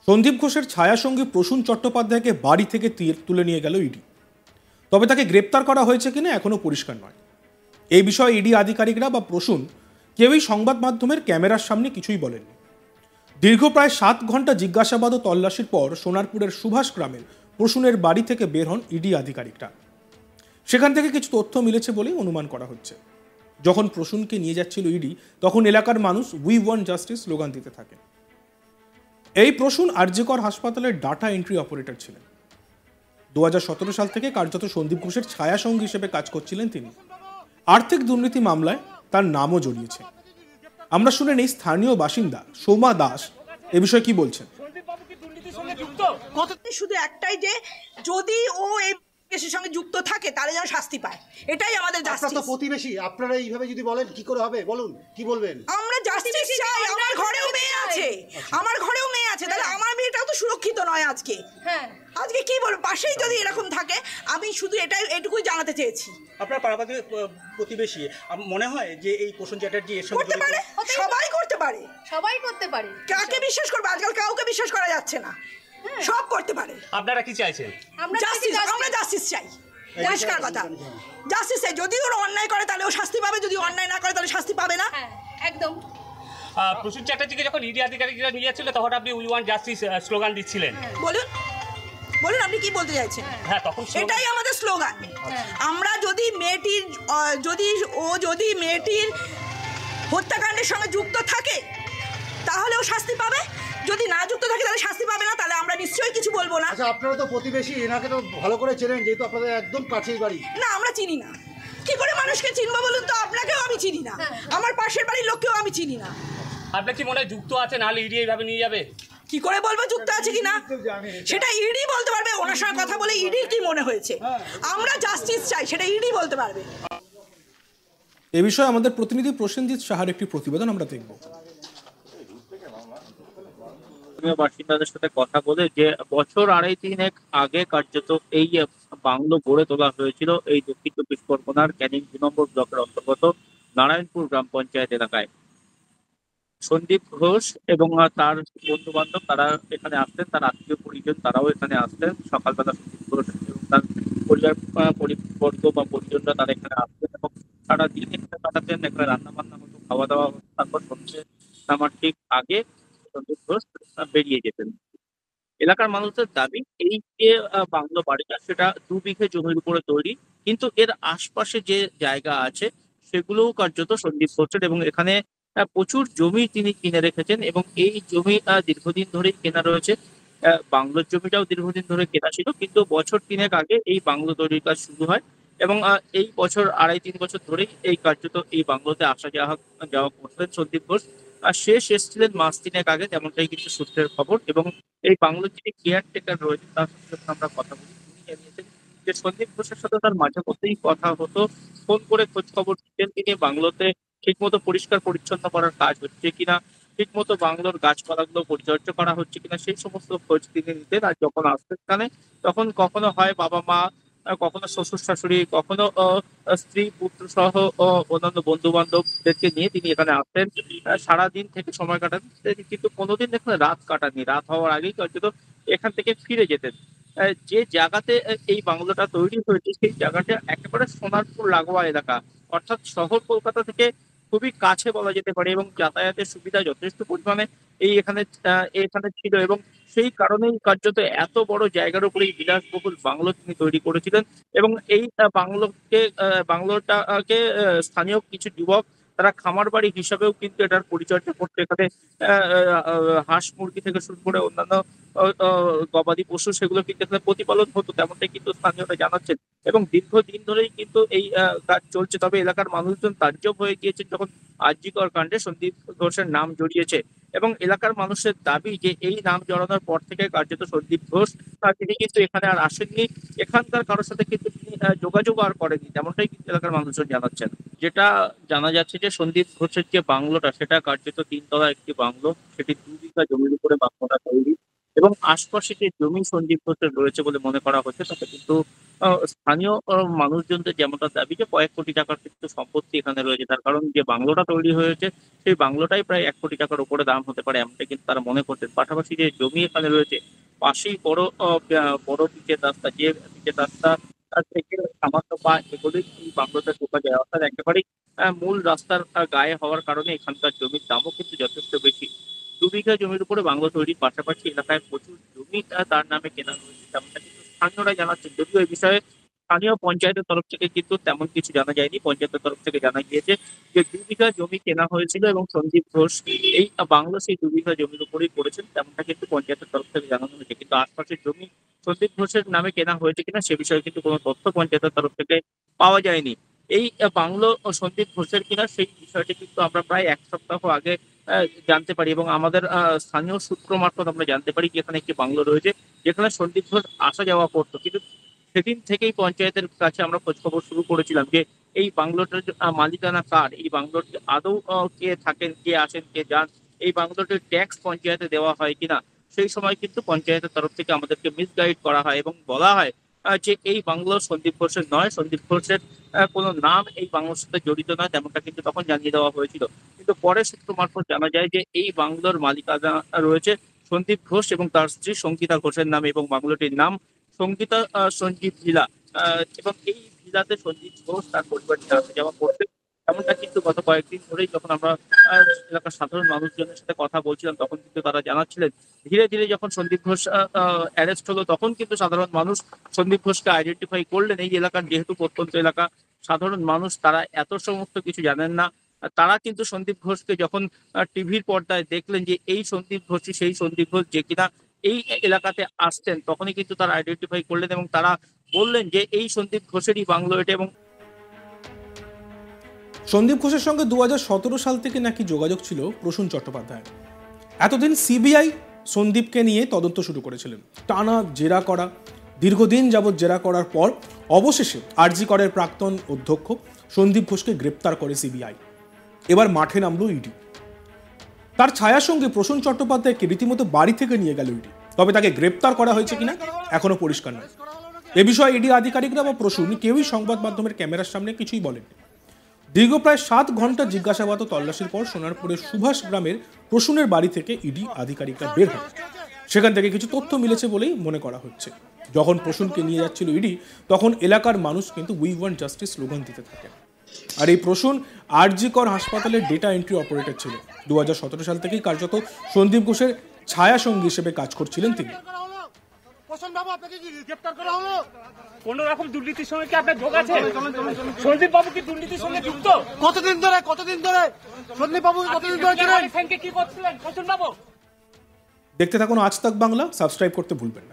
সন্দীপ ঘোষের ছায়াসঙ্গী প্রসূন চট্টোপাধ্যায়কে বাড়ি থেকে তুলে নিয়ে গেল ইডি। তবে তাকে গ্রেপ্তার করা হয়েছে কিনা এখনো পরিষ্কার নয়। এই বিষয়ে ইডি আধিকারিকরা বা প্রসূন কেউই সংবাদ মাধ্যমের ক্যামেরার সামনে কিছুই বলেননি। দীর্ঘ প্রায় 7 ঘন্টা জিজ্ঞাসাবাদ ও তল্লাশির পর সোনারপুরের সুভাষ গ্রামের প্রসূনের বাড়ি থেকে বের হন ইডি আধিকারিকরা। সেখান থেকে কিছু তথ্য মিলেছে বলেই অনুমান করা হচ্ছে। যখন প্রসূনকে নিয়ে যাচ্ছিল ইডি, তখন এলাকার মানুষ উই ওয়ান্ট জাস্টিস স্লোগান দিতে থাকে। এই প্রসূন আরজিকর হাসপাতালের ডাটা এন্ট্রি অপারেটর ছিলেন। 2017 সাল থেকে কার্যত সন্দীপ ঘোষের ছায়াসঙ্গী হিসেবে কাজ করছিলেন তিনি। আর্থিক দুর্নীতি মামলায় তার নামও জড়িয়েছে। আমরা শুনে নেই স্থানীয় বাসিন্দা সোমা দাস এ বিষয়ে কি বলছেন। শুধু একটাই যে যদি ও এই কেসের সঙ্গে যুক্ত থাকে তাহলে যেন শাস্তি পায়, এটাই আমাদের জাস্টিস। আপনারা তো প্রতিবেশী, আপনারা এইভাবে যদি বলেন কি করে হবে বলুন, কি বলবেন? আমরা জাস্টিস চাই। আমার ঘরেও মেয়ে আছে, আমার ঘরেও মেয়ে আছে, তাহলে আমার মেয়েটাও তো সুরক্ষিত নয় আজকে। হ্যাঁ, আজকে কি বলবো, পাশেই যদি এরকম থাকে, আমি শুধু এটুকুই জানাতে চেয়েছি। আপনার পাড়াপাড়ি প্রতিবেশী, মনে হয় যে এই প্রসূন চ্যাটার্জি এর সঙ্গে করতে পারে, সবাই করতে পারে, সবাই করতে পারে। কাকে বিশ্বাস করবে? আজকাল কাউকে বিশ্বাস করা যাচ্ছে না, সব করতে পারে। আপনারা কি চাইছেন? আমরা জাস্টিস চাই, পরিষ্কার কথা, জাস্টিস চাই। যদি ওরা অন্যায় করে তাহলে ও শাস্তি পাবে, যদি অন্যায় না করে তাহলে শাস্তি পাবে না। হ্যাঁ, একদম। প্রসূন চ্যাটার্জিকে যখন ইডি আধিকারিকরা নিয়ে যাচ্ছিল তখন আপনি উই ওয়ান্ট জাস্টিস স্লোগান দিচ্ছিলেন। বলুন বলুন, আপনি কি বলতে চাইছেন? হ্যাঁ, তখন এটাই আমাদের স্লোগান। আমরা যদি মেয়েটির যদি মেয়েটির হত্যাকাণ্ডের সঙ্গে যুক্ত থাকে তাহলে ও শাস্তি পাবে, যদি না যুক্ত থাকে তাহলে শাস্তি পাবে না। তাহলে আমরা নিশ্চয়ই কিছু বলবো না। আচ্ছা, আপনারা তো প্রতিবেশী, এনাকে তো ভালো করে চেনেন, যেহেতু আপনাদের একদম কাছেই বাড়ি। না, আমরা চিনি না। কি করে মানুষকে চিনবো বলুন তো? আপনাকেও আমি চিনি না, আমার পাশের বাড়ির লোককেও আমি চিনি না। আপনার কি মনে হয় যুক্ত আছে, নাহলে ইডি এইভাবে নিয়ে যাবে? কি করে বলবো যুক্ত আছে কিনা? সেটা ইডি বলতে পারবে। ওনার সঙ্গে কথা বলে ইডির কি মনে হয়েছে। আমরা জাস্টিস চাই, সেটা ইডি বলতে পারবে। এ বিষয়ে আমাদের প্রতিনিধি প্রসেনজিৎ সাহার একটি প্রতিবেদন আমরা দেখব। বাসিন্দাদের সাথে কথা বলে যে বছর 2.5-3 আগে কার্যত এই বাংলো গড়ে তোলা হয়েছিল এই দক্ষিণ 24 পরগনার ক্যানিং 2 নম্বর ব্লকের অন্তর্গত নারায়ণপুর গ্রাম পঞ্চায়েত এলাকায়। সন্দীপ ঘোষ এবং তার বন্ধু বান্ধব তারা এখানে আসতেন, তার আত্মীয় পরিজন তারাও এখানে আসতেন। সকালবেলা সন্দীপ ঘোষ এবং তার পরিবর্গ বা পরিজনরা তারা এখানে আসতেন এবং সারাদিন এখানে কাটাতেন। এখানে রান্না বান্না হতো, খাওয়া দাওয়া হতো, তারপর সন্ধ্যে নামার ঠিক আগে সন্দীপ ঘোষ বেরিয়ে যেতেন। এলাকার মানুষের দাবি এই যে বাংলো বাড়িটা সেটা 2 বিঘে জমির উপরে তৈরি, কিন্তু এর আশপাশে যে জায়গা আছে সেগুলোও কার্যত সন্দীপ ঘোষের এবং এখানে প্রচুর জমি তিনি কিনে রেখেছেন এবং এই জমি দীর্ঘদিন ধরেই কেনা রয়েছে। বাংলোর জমিটাও দীর্ঘদিন ধরে কেনা ছিল, কিন্তু বছর 3 আগে এই বাংলো তৈরির কাজ শুরু হয় এবং এই বছর 2.5-3 বছর ধরেই এই কার্যত এই বাংলোতে আসা যাওয়া করতেন সন্দীপ ঘোষ। আর শেষ এসেছিলেন মাস 3 আগে, তেমনটাই কিন্তু সূত্রের খবর। এবং এই বাংলোর যিনি কেয়ারটেকার রয়েছে তার সাথে আমরা কথা বলি, তিনি জানিয়েছেন যে সন্দীপ ঘোষের সাথে তার মাঝে মধ্যেই কথা হতো, ফোন করে খোঁজ খবর দিতেন তিনি বাংলোতে ঠিকমতো পরিষ্কার পরিচ্ছন্ন করার কাজ হচ্ছে কিনা, ঠিকমতো বাংলোর গাছপালাগুলো পরিচর্যা করা হচ্ছে কিনা সেই সমস্ত খোঁজ তিনি নিতেন। আর যখন আসতেন এখানে তখন কখনো হয় বাবা মা, কখনো শ্বশুর শাশুড়ি, কখনো স্ত্রী পুত্র সহ অন্যান্য বন্ধু বান্ধবদেরকে নিয়ে তিনি এখানে আসতেন। সারাদিন থেকে সময় কাটাতেন, কিন্তু কোনোদিন এখানে রাত কাটাননি। রাত হওয়ার আগেই হয়তো এখান থেকে ফিরে যেতেন। যে জায়গাতে এই বাংলোটা তৈরি হয়েছে সেই জায়গাটা একেবারে সোনারপুর লাগোয়া এলাকা, অর্থাৎ শহর কলকাতা থেকে খুবই কাছে বলা যেতে পারে এবং যাতায়াতের সুবিধা যথেষ্ট পরিমাণে এখানে ছিল এবং সেই কারণেই কার্যত এত বড় জায়গার উপরে এই বিলাসবহুল বাংলো তিনি তৈরি করেছিলেন। এবং এই বাংলোটাকে স্থানীয় কিছু যুবক তারা খামার বাড়ি হিসাবেও কিন্তু এটার পরিচর্যা করতে এখানে হাঁস মুরগি থেকে শুরু করে অন্যান্য গবাদি পশু সেগুলো কিন্তু এখানে প্রতিপালন হতো, তেমনটাই কিন্তু স্থানীয়রা জানাচ্ছেন। এবং দীর্ঘদিন ধরেই কিন্তু এই কাজ চলছে। তবে এলাকার মানুষজন তাজ্জব হয়ে গিয়েছেন যখন আরজিকর কাণ্ডে সন্দীপ ঘোষের নাম জড়িয়েছে এবং এলাকার মানুষের দাবি যে এই নাম জড়ানোর পর থেকে কার্যত সন্দীপ ঘোষ তিনি কিন্তু এখানে আর আসেননি, এখানকার কারোর সাথে কিন্তু তিনি যোগাযোগ আর করেনি, তেমনটাই কিন্তু এলাকার মানুষজন জানাচ্ছেন। যেটা জানা যাচ্ছে যে সন্দীপ ঘোষের যে বাংলোটা সেটা কার্যত 3 তলা একটি বাংলো, সেটি 2 বিঘা জমির উপরে বাংলোটা তৈরি এবং আশপাশে যে জমি সন্দীপ ঘোষের রয়েছে বলে মনে করা হচ্ছে, তাতে কিন্তু স্থানীয় মানুষজনদের যেমনটা দাবি যে কয়েক কোটি টাকার কিন্তু সম্পত্তি এখানে রয়েছে। তার কারণ যে বাংলোটা তৈরি হয়েছে সেই বাংলোটাই প্রায় 1 কোটি টাকার উপরে দাম হতে পারে, এমনটা কিন্তু তারা মনে করছেন। পাশাপাশি যে জমি এখানে রয়েছে, পাশেই বড় পিচের রাস্তা, যে পিচের রাস্তা থেকে সামান্য পা এগুলি এই বাংলোতে ঢোকা যায়, অর্থাৎ একেবারেই মূল রাস্তার গায়ে হওয়ার কারণে এখানকার জমির দামও কিন্তু যথেষ্ট বেশি। 2 বিঘা জমির উপরে বাংলো তৈরির পাশাপাশি এলাকায় প্রচুর জমি তার নামে কেনা হয়েছে, তেমনটা কিন্তু স্থানীয়রা জানাচ্ছেন। যদিও এই বিষয়ে স্থানীয় পঞ্চায়েতের তরফ থেকে কিন্তু তেমন কিছু জানা যায়নি। পঞ্চায়েতের তরফ থেকে জানা গিয়েছে যে 2 বিঘা জমি কেনা হয়েছিল এবং সন্দীপ ঘোষ এই বাংলো সেই 2 বিঘা জমির উপরেই করেছেন, তেমনটা কিন্তু পঞ্চায়েতের তরফ থেকে জানানো হয়েছে। কিন্তু আশপাশের জমি সন্দীপ ঘোষের নামে কেনা হয়েছে কিনা সে বিষয়ে কিন্তু কোনো তথ্য পঞ্চায়েতের তরফ থেকে পাওয়া যায়নি। এই বাংলো সন্দীপ ঘোষের কিনা সেই বিষয়টি কিন্তু আমরা প্রায় 1 সপ্তাহ আগে জানতে পারি এবং আমাদের স্থানীয় সূত্র মারফত আমরা জানতে পারি যে এখানে একটি বাংলো রয়েছে যেখানে সন্দীপ ঘোষ আসা যাওয়া করতো। কিন্তু সেদিন থেকেই পঞ্চায়েতের কাছে আমরা খোঁজখবর শুরু করেছিলাম যে এই বাংলোটার মালিকানা কার, এই বাংলোটি আদৌ কে থাকেন, কে আসেন, কে যান, এই বাংলোটির ট্যাক্স পঞ্চায়েতে দেওয়া হয় কিনা। সেই সময় কিন্তু পঞ্চায়েতের তরফ থেকে আমাদেরকে মিসগাইড করা হয় এবং বলা হয় যে এই বাংলো সন্দীপ ঘোষের নয়, সন্দীপ ঘোষের কোনো নাম এই বাংলোর সাথে জড়িত নয়, তেমনটা কিন্তু তখন জানিয়ে দেওয়া হয়েছিল। কিন্তু পরে সূত্র মারফত জানা যায় যে এই বাংলোর মালিকানা রয়েছে সন্দীপ ঘোষ এবং তার স্ত্রী সঙ্গীতা ঘোষের নামে এবং বাংলোটির নাম সঙ্গীতা সঞ্জীব ভিলা। এবং এই ভিলাতে সন্দীপ ঘোষ তার পরিবার নিয়ে আসা যাওয়া করতে, এমনটা কিন্তু গত কয়েকদিন ধরেই যখন আমরা এলাকার সাধারণ মানুষজনের সাথে কথা বলছিলাম তখন কিন্তু তারা জানাচ্ছিলেন। ধীরে ধীরে যখন সন্দীপ ঘোষ অ্যারেস্ট হলো তখন কিন্তু সাধারণ মানুষ সন্দীপ ঘোষকে আইডেন্টিফাই করলেন। এই এলাকার যেহেতু প্রত্যন্ত এলাকা, সাধারণ মানুষ তারা এত সমস্ত কিছু জানেন না। তারা কিন্তু সন্দীপ ঘোষকে যখন টিভির পর্দায় দেখলেন যে এই সন্দীপ ঘোষই সেই সন্দীপ ঘোষ যে কিনা এই এলাকাতে আসতেন, তখনই কিন্তু তারা আইডেন্টিফাই করলেন এবং তারা বললেন যে এই সন্দীপ ঘোষেরই বাংলো এটা। এবং সন্দীপ ঘোষের সঙ্গে 2017 সাল থেকে নাকি যোগাযোগ ছিল প্রসূন চট্টোপাধ্যায়। এতদিন সিবিআই সন্দীপকে নিয়ে তদন্ত শুরু করেছিলেন। টানা জেরা করা, দীর্ঘদিন যাবৎ জেরা করার পর অবশেষে আরজি করের প্রাক্তন অধ্যক্ষ সন্দীপ ঘোষকে গ্রেপ্তার করে সিবিআই। এবার মাঠে নামলো ইডি। তার ছায়ার সঙ্গে প্রসূন চট্টোপাধ্যায়কে রীতিমতো বাড়ি থেকে নিয়ে গেল ইডি। তবে তাকে গ্রেপ্তার করা হয়েছে কিনা এখনো পরিষ্কার নয়। এ বিষয়ে ইডি আধিকারিকরা বা প্রসূন কেউই সংবাদ মাধ্যমের ক্যামেরার সামনে কিছুই বলেননি। দীর্ঘ প্রায় 7 ঘন্টা জিজ্ঞাসাবাদ ও তল্লাশির পর সোনারপুরের সুভাষ গ্রামের প্রসূনের বাড়ি থেকে ইডি আধিকারিকরা বের হন। সেখান থেকে কিছু তথ্য মিলেছে বলেই মনে করা হচ্ছে। যখন প্রসূনকে নিয়ে যাচ্ছিল ইডি তখন এলাকার মানুষ কিন্তু উই ওয়ান্ট জাস্টিস স্লোগান দিতে থাকে। আর এই প্রসূন আরজি কর হাসপাতালের ডেটা এন্ট্রি অপারেটর ছিল। 2017 সাল থেকেই কার্যত সন্দীপ ঘোষের ছায়া সঙ্গী হিসেবে কাজ করছিলেন তিনি। কোন রকম দুর্নীতির সঙ্গে কি আপনার যোগ আছে? সন্দীপ বাবু কি দুর্নীতির সঙ্গে যুক্ত? কতদিন ধরে সন্দীপ বাবু কতদিন ধরে ছিলেন? কি করছিলেন প্রসূন বাবু? দেখতে থাকুন আজ তাক বাংলা, সাবস্ক্রাইব করতে ভুলবেন না।